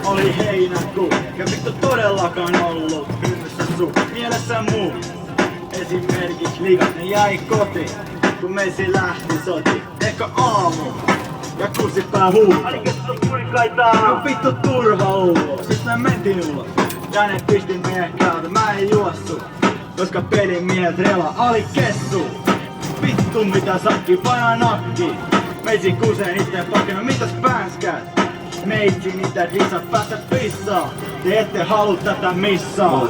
Oli heinäkuu, ja vittu todellakaan ollut hymyssä sun mielessä muu. Esimerkiksi liigat ne jäi kotiin, kun meisi lähti soti. Ehkä aamu, ja kusipää huuto. No vittu turva ulos, sit me mentiin ulos. Ja ne pisti meidän käydä, mä en juossu. Koska pelimiehet rela oli kessu. Vittu mitä sakki, paina nakki. Meisi kuseen itteen pakena, mitäs päänskät? Meitsi niitä disa päästä pissaa. Te ette halua tätä missaa.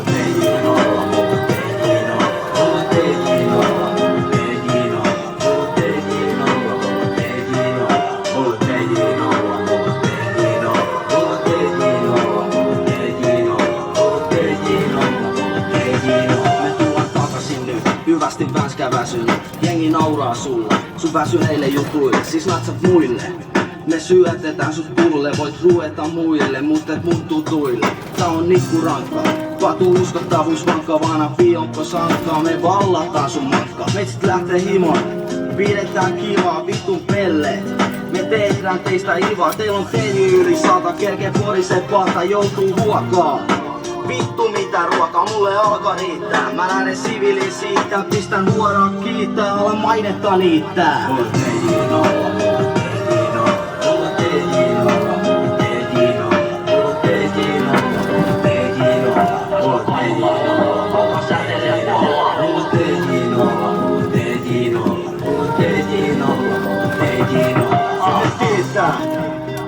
Hyvästi vänskä väsynyt, jengi nauraa sulle. Sun väsyneille jutuille, siis natsat muille. Me syötetään sut pulle, voit ruveta muille, mutta et mun tutuille. Tää on nikkurankka, katu uskottavuus vankka, vaana pionkko sankkaa. Me vallataan sun matka, metsit lähtee himoon, pidetään kivaa, vittun pelleet. Me tehdään teistä ivaa, teillä on teni yli 100, kerkee porisee pahta, joutuu huokaa. Vittu mitä ruokaa, mulle alkaa riittää. Mä lähden siviiliin siitä, pistän huoraa kiittää, ala mainetta niittää.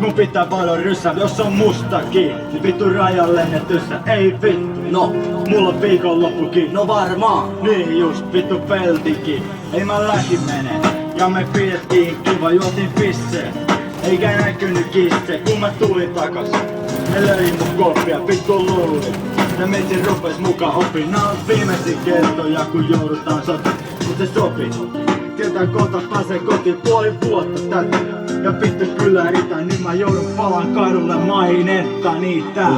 Mun pitää paljon ryssää, jos on mustakin. Niin vittu rajan lennetyssä, ei vittu. No, mulla on viikonloppukin. No varmaan. Niin just, vittu peltikin. Ei mä lähi mene. Ja me pidettiin kiva, juotiin pisseen. Eikä näkynyt kisse, kun mä tulin takas. Ne löi mun koppia, vittu luuli. Ja meitsi rupes mukaan opin. Nää on viimeisin kertoja, kun joudutaan sotiin. Mut se sopii. Ketään kohta pääsee kotiin puoli vuotta tätä. Ja vittu kyllä riitä, nyt mä joudun palan kadulle mainetta niitä.